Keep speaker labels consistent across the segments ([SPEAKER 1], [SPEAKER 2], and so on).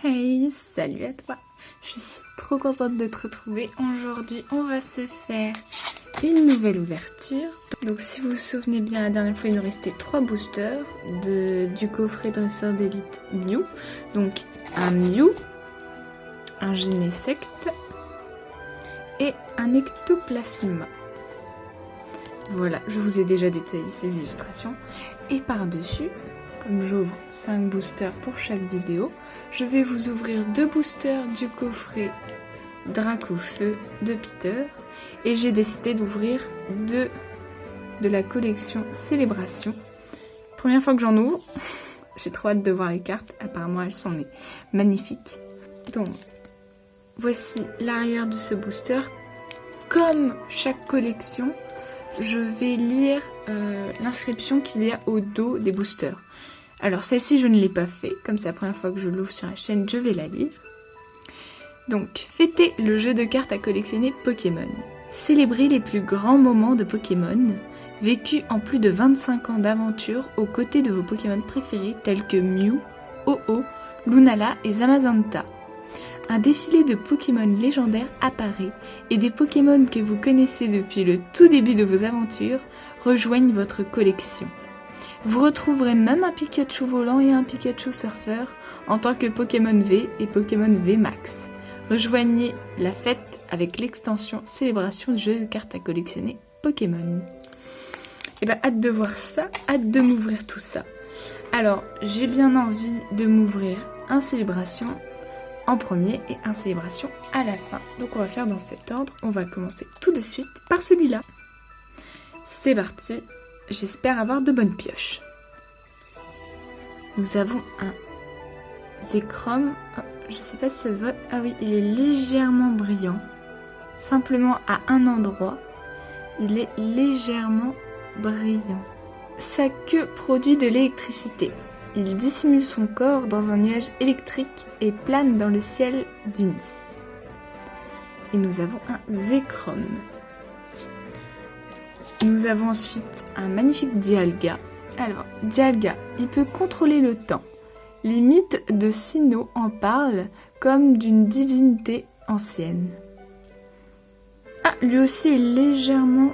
[SPEAKER 1] Hey, salut à toi. Je suis trop contente de te retrouver. Aujourd'hui, on va se faire une nouvelle ouverture. Donc si vous vous souvenez bien, la dernière fois, il nous restait 3 boosters du coffret dresseur d'élite Mew. Donc un Mew, un Genesect et un Ectoplasma. Voilà, je vous ai déjà détaillé ces illustrations. Et par-dessus, comme j'ouvre 5 boosters pour chaque vidéo, je vais vous ouvrir 2 boosters du coffret Dracofeu de Peter. Et j'ai décidé d'ouvrir 2 de la collection Célébration. Première fois que j'en ouvre, j'ai trop hâte de voir les cartes. Apparemment, elles sont magnifiques. Donc, voici l'arrière de ce booster. Comme chaque collection, je vais lire l'inscription qu'il y a au dos des boosters. Alors celle-ci je ne l'ai pas fait, comme c'est la première fois que je l'ouvre sur la chaîne, je vais la lire. Donc, fêtez le jeu de cartes à collectionner Pokémon. Célébrez les plus grands moments de Pokémon, vécus en plus de 25 ans d'aventure aux côtés de vos Pokémon préférés tels que Mew, Ho-Oh, Lunala et Zamazenta. Un défilé de Pokémon légendaires apparaît et des Pokémon que vous connaissez depuis le tout début de vos aventures rejoignent votre collection. Vous retrouverez même un Pikachu volant et un Pikachu surfeur en tant que Pokémon V et Pokémon V Max. Rejoignez la fête avec l'extension Célébration du jeu de cartes à collectionner Pokémon. Et bah hâte de voir ça, hâte de m'ouvrir tout ça. Alors j'ai bien envie de m'ouvrir un Célébration en premier et un Célébration à la fin. Donc on va faire dans cet ordre, on va commencer tout de suite par celui-là. C'est parti. J'espère avoir de bonnes pioches. Nous avons un Zekrom. Oh, je sais pas si ça se voit. Ah oui, il est légèrement brillant. Simplement à un endroit, il est légèrement brillant. Sa queue produit de l'électricité. Il dissimule son corps dans un nuage électrique et plane dans le ciel du Nice. Et nous avons un Zekrom. Nous avons ensuite un magnifique Dialga. Alors, Dialga, il peut contrôler le temps. Les mythes de Sinnoh en parlent comme d'une divinité ancienne. Ah, lui aussi est légèrement...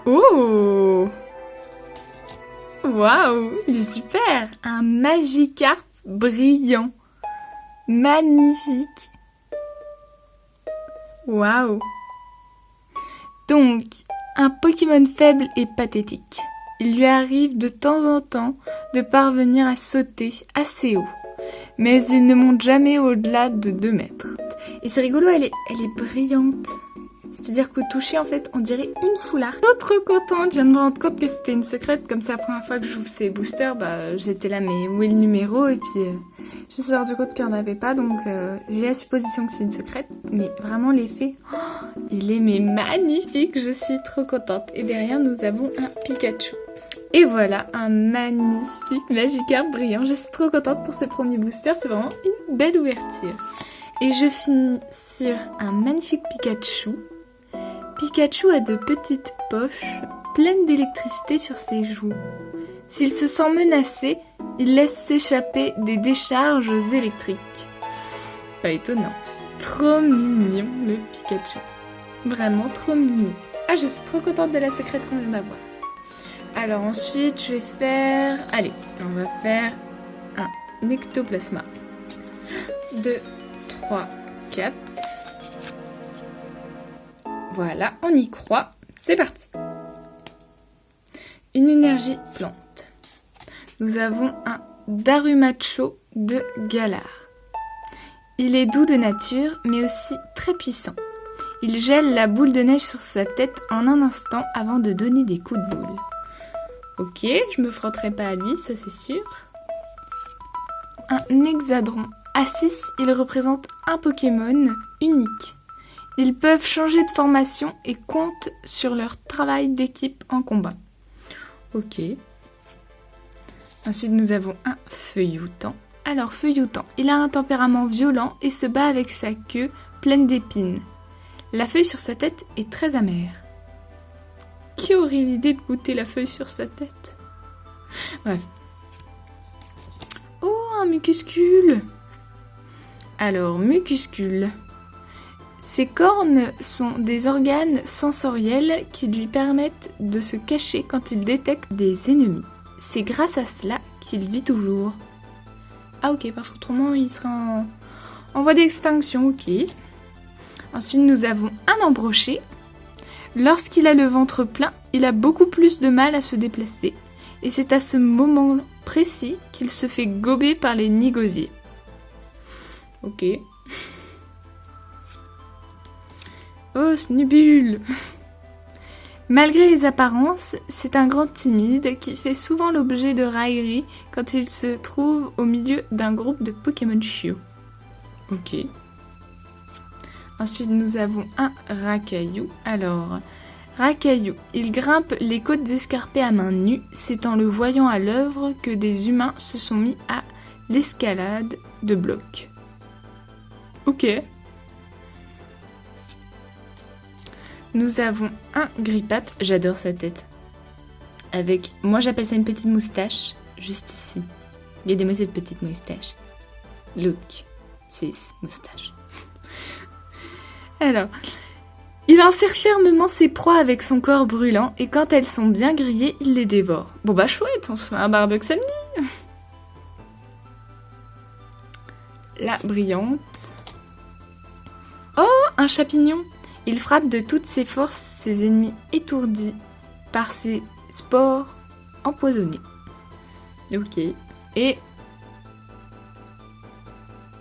[SPEAKER 1] Oh! Waouh! Il est super! Un Magikarp brillant. Magnifique! Waouh! Donc, un Pokémon faible et pathétique. Il lui arrive de temps en temps de parvenir à sauter assez haut, mais il ne monte jamais au-delà de 2 mètres. Et c'est rigolo, elle est brillante. C'est-à-dire qu'au toucher, en fait, on dirait une foularde. Trop contente, je viens de me rendre compte que c'était une secrète. Comme c'est la première fois que j'ouvre ces boosters, bah j'étais là, mais où est le numéro? Et puis, je me suis rendu compte qu'il n'y en avait pas, donc j'ai la supposition que c'est une secrète. Mais vraiment, l'effet, il est magnifique, je suis trop contente. Et derrière, nous avons un Pikachu. Et voilà, un magnifique Magikarp brillant. Je suis trop contente pour ce premier booster, c'est vraiment une belle ouverture. Et je finis sur un magnifique Pikachu. Pikachu a de petites poches pleines d'électricité sur ses joues. S'il se sent menacé, il laisse s'échapper des décharges électriques. Pas étonnant. Trop mignon le Pikachu. Vraiment trop mignon. Ah, je suis trop contente de la secrète qu'on vient d'avoir. Alors ensuite, je vais faire... Allez, on va faire un Ectoplasma. 2, 3, 4... Voilà, on y croit. C'est parti. Une énergie plante. Nous avons un Darumacho de Galar. Il est doux de nature, mais aussi très puissant. Il gèle la boule de neige sur sa tête en un instant avant de donner des coups de boule. Ok, je me frotterai pas à lui, ça c'est sûr. Un Hexadron. À 6, il représente un Pokémon unique. Ils peuvent changer de formation et comptent sur leur travail d'équipe en combat. Ok. Ensuite, nous avons un Feuilloutant. Alors, Feuilloutant, il a un tempérament violent et se bat avec sa queue pleine d'épines. La feuille sur sa tête est très amère. Qui aurait l'idée de goûter la feuille sur sa tête? Bref. Oh, un Mucuscule! Alors, mucuscule. Ses cornes sont des organes sensoriels qui lui permettent de se cacher quand il détecte des ennemis. C'est grâce à cela qu'il vit toujours. Ah ok, parce qu'autrement il sera en voie d'extinction, ok. Ensuite nous avons un embroché. Lorsqu'il a le ventre plein, il a beaucoup plus de mal à se déplacer. Et c'est à ce moment précis qu'il se fait gober par les nigosiers. Ok. Oh, Snubule! Malgré les apparences, c'est un grand timide qui fait souvent l'objet de railleries quand il se trouve au milieu d'un groupe de Pokémon chiots. Ok. Ensuite, nous avons un Racaillou. Alors, Racaillou, il grimpe les côtes escarpées à main nue. C'est en le voyant à l'œuvre que des humains se sont mis à l'escalade de blocs. Ok. Nous avons un Grippat, j'adore sa tête. Avec, moi j'appelle ça une petite moustache, juste ici. Regardez-moi cette petite moustache. Look, c'est moustache. Alors, il enserre fermement ses proies avec son corps brûlant et quand elles sont bien grillées, il les dévore. Bon bah chouette, on se fait un barbecue samedi. La brillante. Oh, un chapignon. Il frappe de toutes ses forces ses ennemis étourdis par ses spores empoisonnés. Ok. Et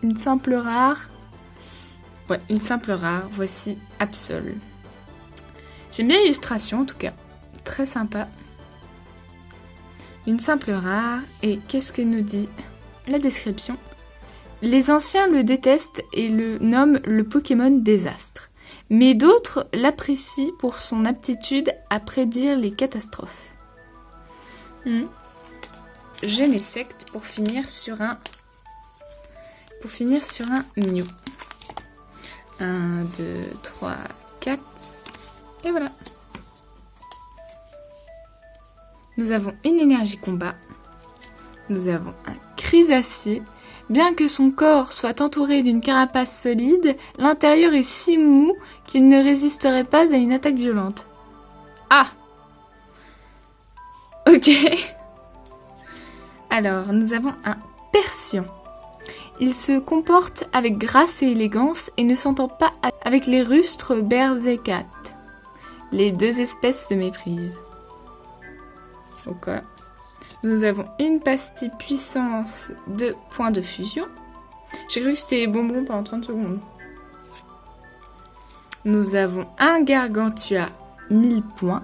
[SPEAKER 1] une simple rare. Ouais, une simple rare. Voici Absol. J'aime bien l'illustration en tout cas. Très sympa. Une simple rare. Et qu'est-ce que nous dit la description? Les anciens le détestent et le nomment le Pokémon désastre. Mais d'autres l'apprécient pour son aptitude à prédire les catastrophes. J'ai mes sectes pour finir sur un Mew. 1, 2, 3, 4. Et voilà. Nous avons une énergie combat. Nous avons un Chrysacier. Bien que son corps soit entouré d'une carapace solide, l'intérieur est si mou qu'il ne résisterait pas à une attaque violente. Ah! Ok. Alors, nous avons un Persian. Il se comporte avec grâce et élégance et ne s'entend pas avec les rustres Berserkat. Les deux espèces se méprisent. Ok. Nous avons une pastille puissance de points de fusion. J'ai cru que c'était bonbon pendant 30 secondes. Nous avons un Gargantua 1000 points.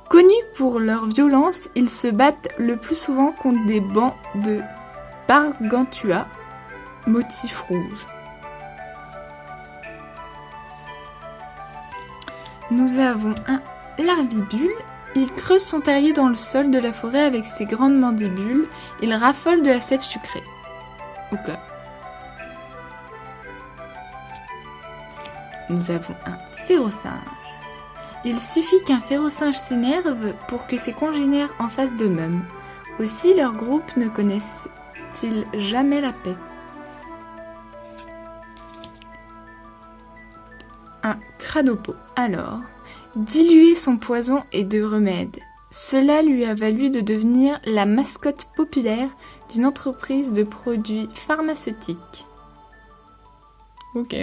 [SPEAKER 1] Connus pour leur violence, ils se battent le plus souvent contre des bancs de Gargantua motif rouge. Nous avons un Larvibule. Il creuse son terrier dans le sol de la forêt avec ses grandes mandibules. Il raffole de la sève sucrée. Ok. Nous avons un Férosinge. Il suffit qu'un Férosinge s'énerve pour que ses congénères en fassent de même. Aussi, leur groupe ne connaissent-ils jamais la paix. Un Cradopo. Alors... Diluer son poison est de remède. Cela lui a valu de devenir la mascotte populaire d'une entreprise de produits pharmaceutiques. Ok.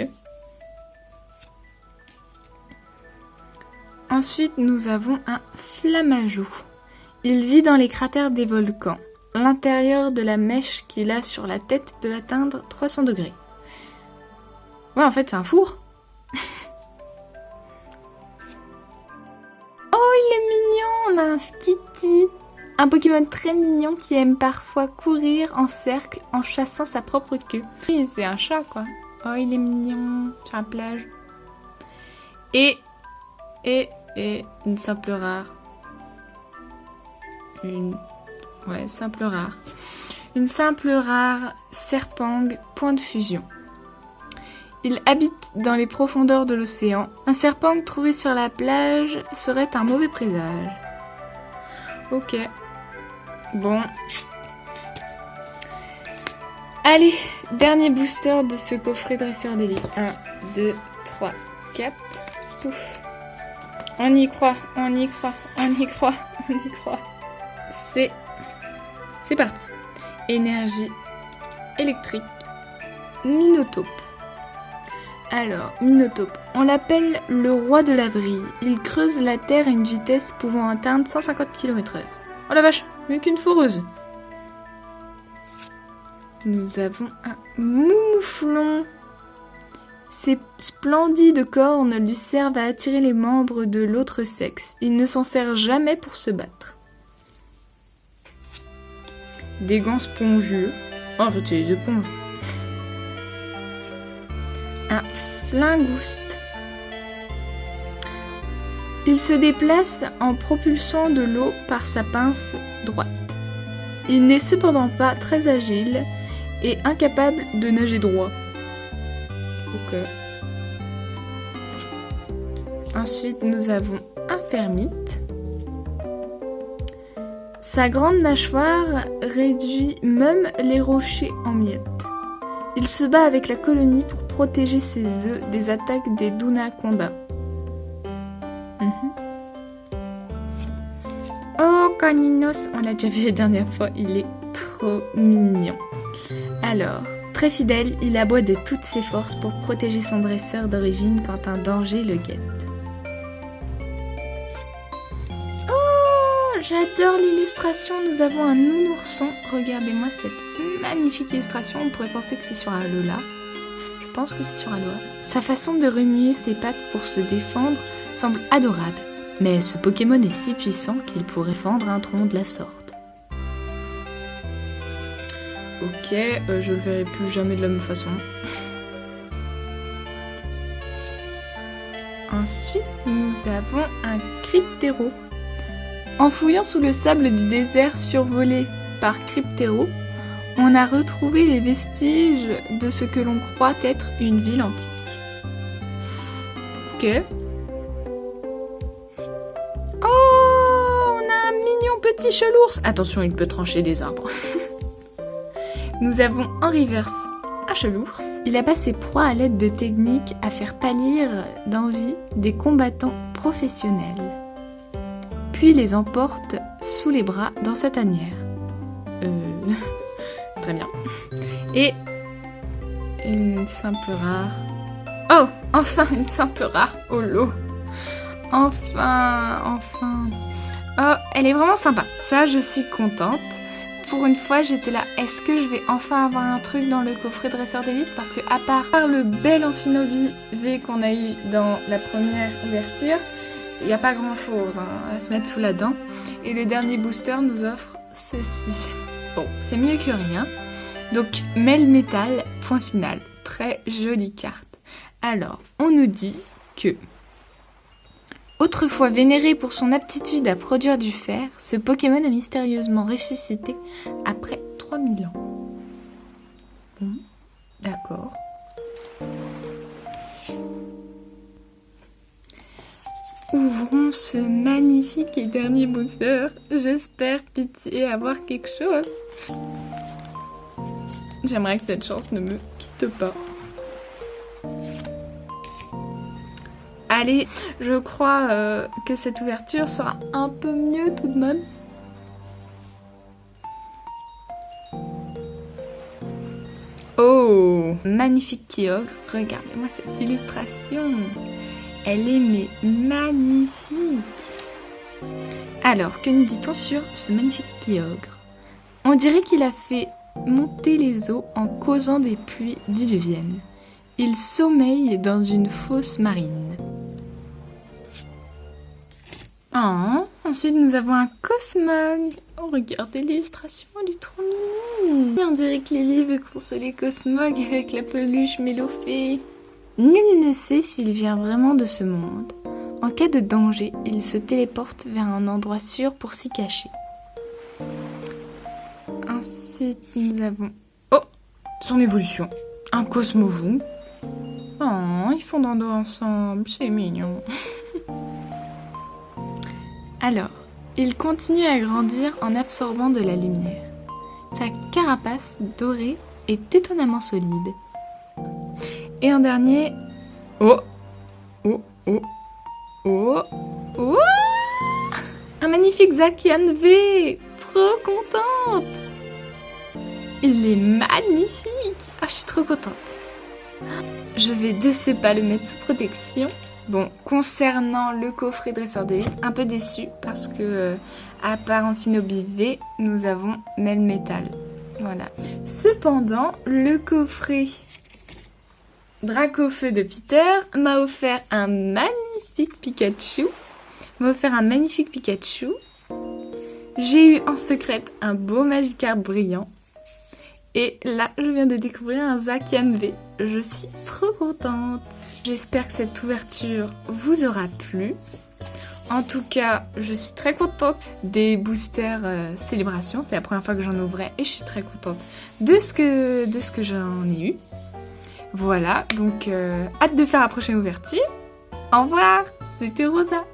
[SPEAKER 1] Ensuite, nous avons un Flammajou. Il vit dans les cratères des volcans. L'intérieur de la mèche qu'il a sur la tête peut atteindre 300 degrés. Ouais, en fait, c'est un four. On a un Skitty, un Pokémon très mignon qui aime parfois courir en cercle en chassant sa propre queue. Oui, c'est un chat quoi. Oh, il est mignon sur la plage. Et une simple rare. Simple rare. Une simple rare Serpang, point de fusion. Il habite dans les profondeurs de l'océan. Un Serpang trouvé sur la plage serait un mauvais présage. Ok. Bon. Allez, dernier booster de ce coffret dresseur d'élite. 1, 2, 3, 4. Pouf. On y croit, on y croit, on y croit, on y croit. C'est parti. Énergie électrique. Minotaure. Alors, Minotaure, on l'appelle le roi de la vrille. Il creuse la terre à une vitesse pouvant atteindre 150 km/h. Oh la vache, mais qu'une foreuse. Nous avons un mouflon. Ses splendides cornes lui servent à attirer les membres de l'autre sexe. Il ne s'en sert jamais pour se battre. Des gants spongieux. Oh, en fait, c'est des éponges. Un flingouste. Il se déplace en propulsant de l'eau par sa pince droite. Il n'est cependant pas très agile et incapable de nager droit. Ok. Ensuite, nous avons un fermite. Sa grande mâchoire réduit même les rochers en miettes. Il se bat avec la colonie pour protéger ses œufs des attaques des Dunaconda. Oh, Caninos, on l'a déjà vu la dernière fois, il est trop mignon. Alors, très fidèle, il aboie de toutes ses forces pour protéger son dresseur d'origine quand un danger le guette. Oh, j'adore l'illustration, nous avons un nounourson. Regardez-moi cette magnifique illustration, on pourrait penser que c'est sur Alola. Je pense que c'est sur Alola. Sa façon de remuer ses pattes pour se défendre semble adorable. Mais ce Pokémon est si puissant qu'il pourrait fendre un tronc de la sorte. Ok, je le verrai plus jamais de la même façon. Ensuite, nous avons un Cryptero. En fouillant sous le sable du désert survolé par Cryptero, on a retrouvé les vestiges de ce que l'on croit être une ville antique. Ok. Petit chelours. Attention, il peut trancher des arbres. Nous avons en reverse un chelours. Il abat ses proies à l'aide de techniques à faire pâlir d'envie des combattants professionnels. Puis les emporte sous les bras dans sa tanière. Très bien. Et une simple rare. Oh, enfin une simple rare au lot. Enfin. Oh, elle est vraiment sympa. Ça, je suis contente. Pour une fois, j'étais là. Est-ce que je vais enfin avoir un truc dans le coffret dresseur d'élite? Parce que à part le bel Amphinobie V qu'on a eu dans la première ouverture, il n'y a pas grand-chose à se mettre sous la dent. Et le dernier booster nous offre ceci. Bon, c'est mieux que rien. Donc, Melmetal, point final. Très jolie carte. Alors, on nous dit que... Autrefois vénéré pour son aptitude à produire du fer, ce Pokémon a mystérieusement ressuscité après 3000 ans. Bon, d'accord. Ouvrons ce magnifique et dernier booster. J'espère, pitié, avoir quelque chose. J'aimerais que cette chance ne me quitte pas. Allez, je crois que cette ouverture sera un peu mieux tout de même. Oh, magnifique Kyogre. Regardez-moi cette illustration. Elle est mais magnifique. Alors, que nous dit-on sur ce magnifique Kyogre? On dirait qu'il a fait monter les eaux en causant des pluies diluviennes. Il sommeille dans une fosse marine. Oh, ensuite nous avons un Cosmog. Oh, regardez l'illustration, elle est trop mignonne. On dirait que Lily veut consoler Cosmog avec la peluche Mélofée. Nul ne sait s'il vient vraiment de ce monde. En cas de danger, il se téléporte vers un endroit sûr pour s'y cacher. Ensuite, nous avons... Oh, son évolution. Un Cosmovoo. Oh, ils font dodo ensemble, c'est mignon. Alors, il continue à grandir en absorbant de la lumière. Sa carapace dorée est étonnamment solide. Et en dernier... Oh, un magnifique Zacian V. Trop contente. Il est magnifique. Ah, je suis trop contente. Je vais de ce pas le mettre sous protection. Bon, concernant le coffret dresseur d'élite, un peu déçue parce que, à part Amphinobi V, nous avons Melmetal. Voilà. Cependant, le coffret Dracofeu de Peter m'a offert un magnifique Pikachu. J'ai eu en secrète un beau Magikarp brillant. Et là, je viens de découvrir un Zacian V. Je suis trop contente. J'espère que cette ouverture vous aura plu. En tout cas, je suis très contente des boosters célébration. C'est la première fois que j'en ouvrais et je suis très contente de ce que j'en ai eu. Voilà, donc hâte de faire la prochaine ouverture. Au revoir, c'était Rosa.